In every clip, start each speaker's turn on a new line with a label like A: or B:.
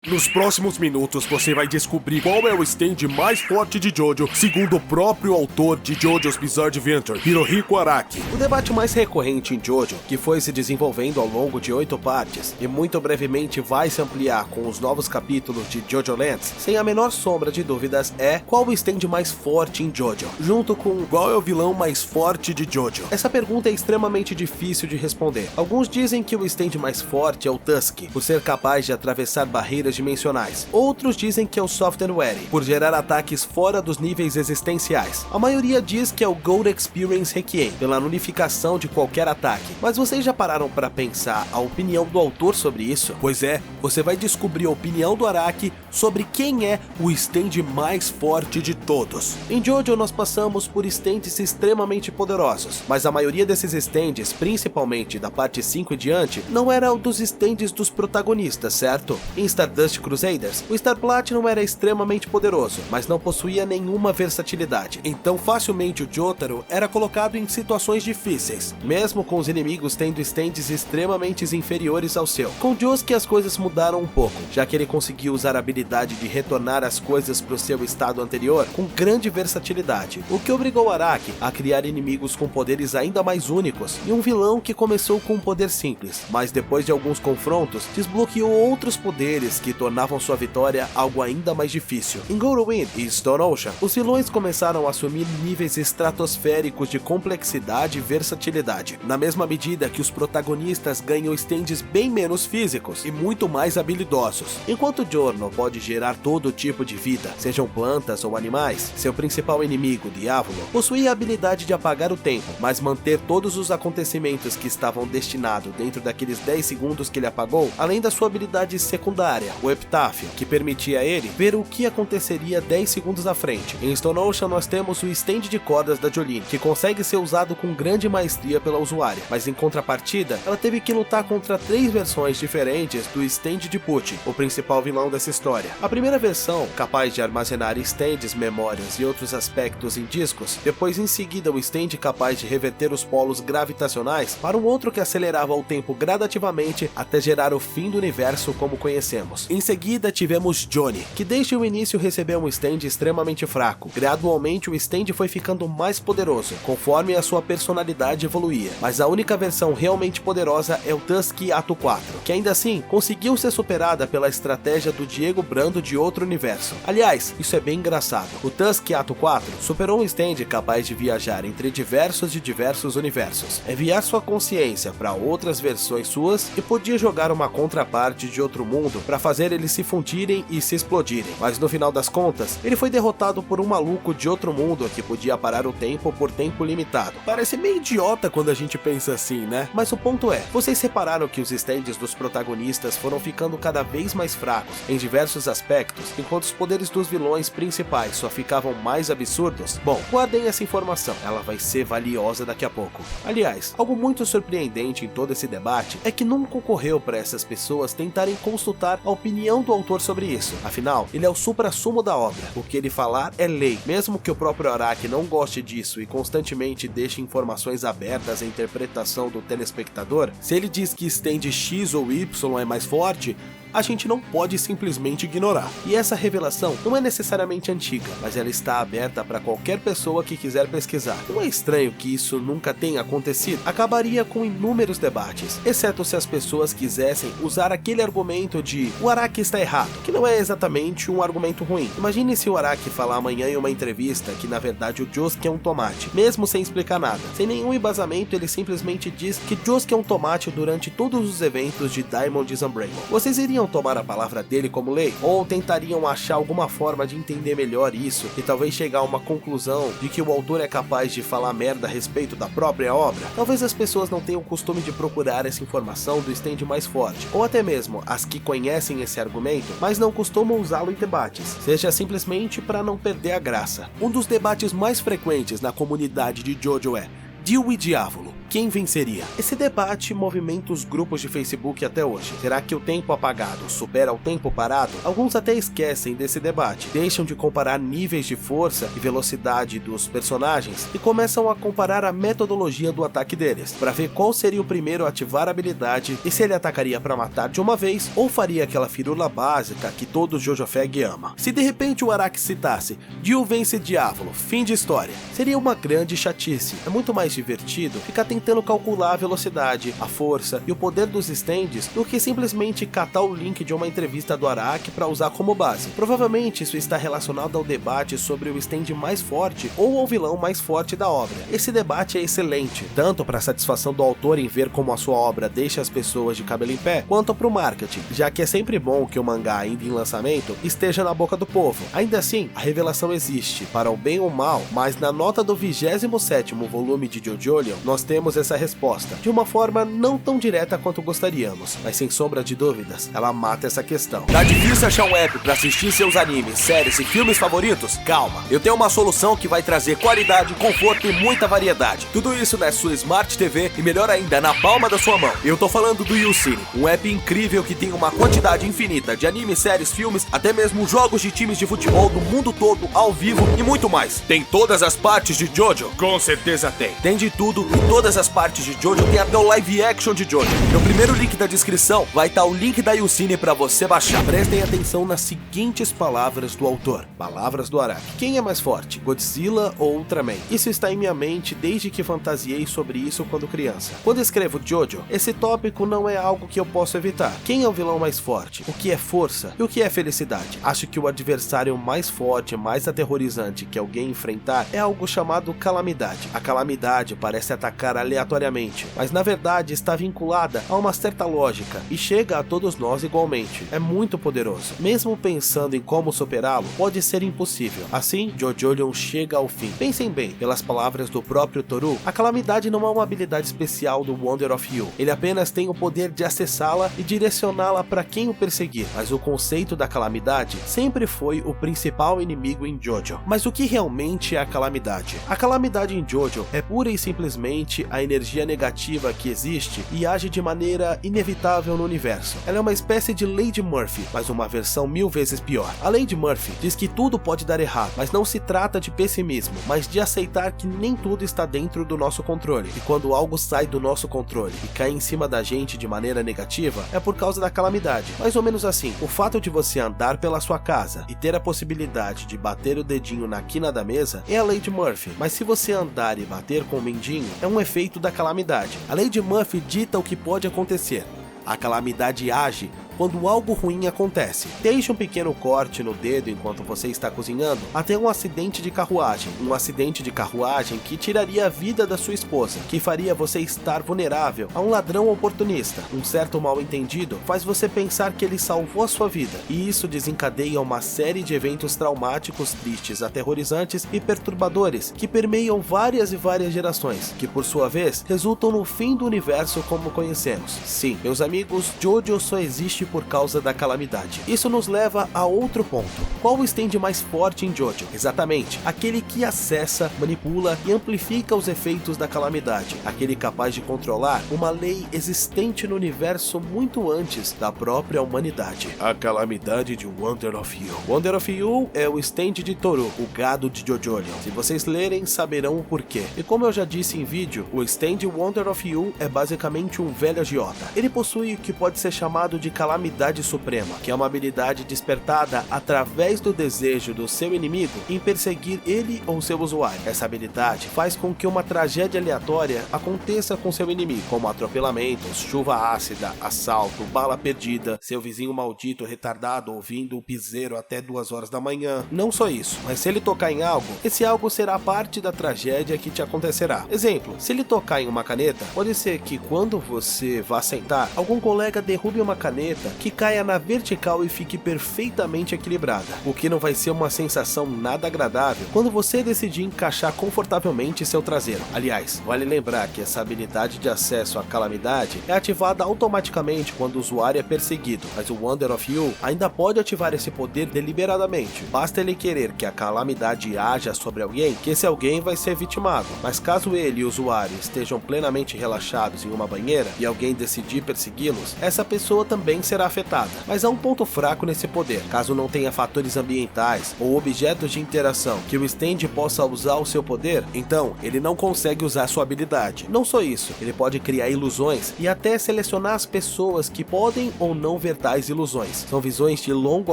A: Nos próximos minutos você vai descobrir qual é o stand mais forte de Jojo, segundo o próprio autor de JoJo's Bizarre Adventure, Hirohiko Araki. O debate mais recorrente em Jojo, que foi se desenvolvendo ao longo de 8 partes, e muito brevemente vai se ampliar com os novos capítulos de Jojo Lands, sem a menor sombra de dúvidas, é qual o stand mais forte em Jojo, junto com qual é o vilão mais forte de Jojo. Essa pergunta é extremamente difícil de responder. Alguns dizem que o stand mais forte é o Tusk, por ser capaz de atravessar barreiras dimensionais. Outros dizem que é o Soft and Wary, por gerar ataques fora dos níveis existenciais. A maioria diz que é o Gold Experience Requiem, pela nulificação de qualquer ataque. Mas vocês já pararam para pensar a opinião do autor sobre isso? Pois é, você vai descobrir a opinião do Araki sobre quem é o stand mais forte de todos. Em Jojo nós passamos por stands extremamente poderosos, mas a maioria desses stands, principalmente da parte 5 e diante, não era o dos stands dos protagonistas, certo? Em Stardust Crusaders, o Star Platinum era extremamente poderoso, mas não possuía nenhuma versatilidade. Então facilmente o Jotaro era colocado em situações difíceis, mesmo com os inimigos tendo stands extremamente inferiores ao seu. Com Josuke as coisas mudaram um pouco, já que ele conseguiu usar a habilidade de retornar as coisas para o seu estado anterior com grande versatilidade, o que obrigou Araki a criar inimigos com poderes ainda mais únicos e um vilão que começou com um poder simples, mas depois de alguns confrontos desbloqueou outros poderes que tornavam sua vitória algo ainda mais difícil. Em Gorowind e Stone Ocean, os vilões começaram a assumir níveis estratosféricos de complexidade e versatilidade, na mesma medida que os protagonistas ganham stands bem menos físicos e muito mais habilidosos. Enquanto Giorno pode gerar todo tipo de vida, sejam plantas ou animais, seu principal inimigo, Diavolo, possuía a habilidade de apagar o tempo, mas manter todos os acontecimentos que estavam destinados dentro daqueles 10 segundos que ele apagou, além da sua habilidade secundária, o Epitáfio, que permitia a ele ver o que aconteceria 10 segundos à frente. Em Stone Ocean nós temos o stand de cordas da Jolyne, que consegue ser usado com grande maestria pela usuária, mas em contrapartida, ela teve que lutar contra 3 versões diferentes do stand de Pucci, o principal vilão dessa história. A primeira versão, capaz de armazenar stands, memórias e outros aspectos em discos, depois em seguida o stand capaz de reverter os polos gravitacionais para um outro que acelerava o tempo gradativamente até gerar o fim do universo como conhecemos. Em seguida tivemos Johnny, que desde o início recebeu um stand extremamente fraco. Gradualmente o stand foi ficando mais poderoso, conforme a sua personalidade evoluía, mas a única versão realmente poderosa é o Tusk Ato 4, que ainda assim conseguiu ser superada pela estratégia do Diego Brando de outro universo. Aliás, isso é bem engraçado. O Tusk Ato 4 superou um stand capaz de viajar entre diversos universos, enviar sua consciência para outras versões suas e podia jogar uma contraparte de outro mundo para fazer eles se fundirem e se explodirem, mas no final das contas, ele foi derrotado por um maluco de outro mundo que podia parar o tempo por tempo limitado. Parece meio idiota quando a gente pensa assim, né? Mas o ponto é, vocês repararam que os stands dos protagonistas foram ficando cada vez mais fracos em diversos aspectos, enquanto os poderes dos vilões principais só ficavam mais absurdos? Bom, guardem essa informação, ela vai ser valiosa daqui a pouco. Aliás, algo muito surpreendente em todo esse debate é que nunca ocorreu para essas pessoas tentarem consultar a opinião do autor sobre isso. Afinal, ele é o suprassumo da obra. O que ele falar é lei. Mesmo que o próprio Araki não goste disso e constantemente deixe informações abertas à interpretação do telespectador, se ele diz que stand X ou Y é mais forte, a gente não pode simplesmente ignorar. E essa revelação não é necessariamente antiga, mas ela está aberta para qualquer pessoa que quiser pesquisar. Não é estranho que isso nunca tenha acontecido? Acabaria com inúmeros debates, exceto se as pessoas quisessem usar aquele argumento de o Araki está errado, que não é exatamente um argumento ruim. Imagine se o Araki falar amanhã em uma entrevista que na verdade o Josuke é um tomate, mesmo sem explicar nada. Sem nenhum embasamento, ele simplesmente diz que Josuke é um tomate durante todos os eventos de Diamond Unbreakable. Vocês iriam tomar a palavra dele como lei? Ou tentariam achar alguma forma de entender melhor isso e talvez chegar a uma conclusão de que o autor é capaz de falar merda a respeito da própria obra? Talvez as pessoas não tenham o costume de procurar essa informação do stand mais forte, ou até mesmo as que conhecem esse argumento, mas não costumam usá-lo em debates, seja simplesmente para não perder a graça. Um dos debates mais frequentes na comunidade de Jojo é Dio e Diavolo. quem venceria? Esse debate movimenta os grupos de Facebook até hoje. Será que o tempo apagado supera o tempo parado? Alguns até esquecem desse debate, deixam de comparar níveis de força e velocidade dos personagens e começam a comparar a metodologia do ataque deles, para ver qual seria o primeiro a ativar a habilidade e se ele atacaria para matar de uma vez ou faria aquela firula básica que todo Jojo Fag ama. Se de repente o Araki citasse Dio vence Diávolo, fim de história, seria uma grande chatice. É muito mais divertido ficar tentando calcular a velocidade, a força e o poder dos stands do que simplesmente catar o link de uma entrevista do Araki para usar como base. Provavelmente isso está relacionado ao debate sobre o stand mais forte ou ao vilão mais forte da obra. Esse debate é excelente, tanto para a satisfação do autor em ver como a sua obra deixa as pessoas de cabelo em pé, quanto para o marketing, já que é sempre bom que o mangá ainda em lançamento esteja na boca do povo. Ainda assim, a revelação existe, para o bem ou mal, mas na nota do 27º volume de JoJolion, nós temos essa resposta, de uma forma não tão direta quanto gostaríamos, mas sem sombra de dúvidas, ela mata essa questão.
B: Tá difícil achar um app pra assistir seus animes, séries e filmes favoritos? Calma, eu tenho uma solução que vai trazer qualidade, conforto e muita variedade. Tudo isso na sua Smart TV e melhor ainda, na palma da sua mão. Eu tô falando do YouCine, um app incrível que tem uma quantidade infinita de animes, séries, filmes, até mesmo jogos de times de futebol do mundo todo, ao vivo e muito mais. Tem todas as partes de Jojo? Com certeza tem. Tem de tudo e todas as partes de Jojo, tem até o live action de Jojo. No primeiro link da descrição vai estar o link da YouCine pra você baixar.
A: Prestem atenção nas seguintes palavras do autor, palavras do Araki. Quem é mais forte, Godzilla ou Ultraman? Isso está em minha mente desde que fantasiei sobre isso quando criança. Quando escrevo Jojo, esse tópico não é algo que eu posso evitar. Quem é o vilão mais forte? O que é força? E o que é felicidade? Acho que o adversário mais forte, mais aterrorizante que alguém enfrentar é algo chamado calamidade. A calamidade parece atacar aleatoriamente, mas na verdade está vinculada a uma certa lógica e chega a todos nós igualmente. É muito poderoso. Mesmo pensando em como superá-lo, pode ser impossível. Assim, JoJolion chega ao fim. Pensem bem, pelas palavras do próprio Toru, a calamidade não é uma habilidade especial do Wonder of You. Ele apenas tem o poder de acessá-la e direcioná-la para quem o perseguir. Mas o conceito da calamidade sempre foi o principal inimigo em Jojo. Mas o que realmente é a calamidade? A calamidade em Jojo é pura e simplesmente a energia negativa que existe e age de maneira inevitável no universo. Ela é uma espécie de Lady Murphy, mas uma versão 1000 vezes pior. A Lady Murphy diz que tudo pode dar errado, mas não se trata de pessimismo, mas de aceitar que nem tudo está dentro do nosso controle. E quando algo sai do nosso controle e cai em cima da gente de maneira negativa, é por causa da calamidade. Mais ou menos assim, o fato de você andar pela sua casa e ter a possibilidade de bater o dedinho na quina da mesa é a Lady Murphy, mas se você andar e bater com o mindinho, é um efeito da calamidade. A Lady Murphy dita o que pode acontecer. A calamidade age quando algo ruim acontece. Desde um pequeno corte no dedo enquanto você está cozinhando, até um acidente de carruagem. Um acidente de carruagem que tiraria a vida da sua esposa, que faria você estar vulnerável a um ladrão oportunista. Um certo mal-entendido faz você pensar que ele salvou a sua vida, e isso desencadeia uma série de eventos traumáticos, tristes, aterrorizantes e perturbadores, que permeiam várias e várias gerações, que por sua vez resultam no fim do universo como conhecemos. Sim, meus amigos, Jojo só existe por causa da calamidade. Isso nos leva a outro ponto. Qual o stand mais forte em Jojo? Exatamente, aquele que acessa, manipula e amplifica os efeitos da calamidade, aquele capaz de controlar uma lei existente no universo muito antes da própria humanidade. A calamidade de Wonder of You. Wonder of You é o stand de Toru, o gado de JoJolion. Se vocês lerem, saberão o porquê. E como eu já disse em vídeo, o stand Wonder of You é basicamente um velho agiota. Ele possui o que pode ser chamado de calamidade suprema, que é uma habilidade despertada através do desejo do seu inimigo em perseguir ele ou seu usuário. Essa habilidade faz com que uma tragédia aleatória aconteça com seu inimigo, como atropelamentos, chuva ácida, assalto, bala perdida, seu vizinho maldito retardado ouvindo o piseiro até 2 horas da manhã. Não só isso, mas se ele tocar em algo, esse algo será parte da tragédia que te acontecerá. Exemplo, se ele tocar em uma caneta, pode ser que quando você vá sentar, algum colega derrube uma caneta que caia na vertical e fique perfeitamente equilibrada, o que não vai ser uma sensação nada agradável quando você decidir encaixar confortavelmente seu traseiro. Aliás, vale lembrar que essa habilidade de acesso à calamidade é ativada automaticamente quando o usuário é perseguido, mas o Wonder of You ainda pode ativar esse poder deliberadamente. Basta ele querer que a calamidade haja sobre alguém, que esse alguém vai ser vitimado, mas caso ele e o usuário estejam plenamente relaxados em uma banheira e alguém decidir persegui-los, essa pessoa também será afetada. Mas há um ponto fraco nesse poder. Caso não tenha fatores ambientais ou objetos de interação que o stand possa usar o seu poder, então ele não consegue usar sua habilidade. Não só isso, ele pode criar ilusões e até selecionar as pessoas que podem ou não ver tais ilusões. São visões de longo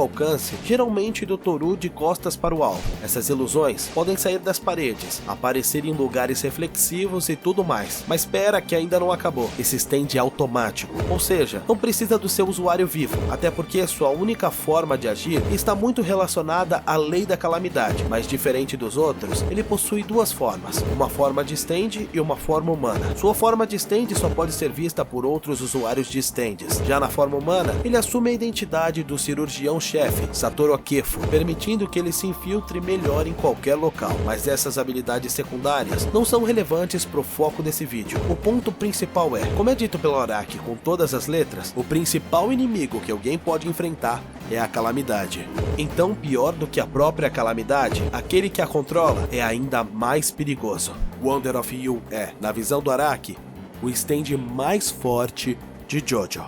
A: alcance, geralmente do Toru de costas para o alvo. Essas ilusões podem sair das paredes, aparecer em lugares reflexivos e tudo mais. Mas espera que ainda não acabou. Esse stand é automático, ou seja, não precisa do seu usuário vivo, até porque sua única forma de agir está muito relacionada à lei da calamidade, mas diferente dos outros, ele possui duas formas, uma forma de stand e uma forma humana. Sua forma de stand só pode ser vista por outros usuários de stands. Já na forma humana, ele assume a identidade do cirurgião-chefe, Satoru Akefo, permitindo que ele se infiltre melhor em qualquer local. Mas essas habilidades secundárias não são relevantes para o foco desse vídeo. O ponto principal é, como é dito pelo Araki com todas as letras, o principal inimigo que alguém pode enfrentar é a calamidade. Então, pior do que a própria calamidade, aquele que a controla é ainda mais perigoso. Wonder of You é, na visão do Araki, o stand mais forte de JoJo.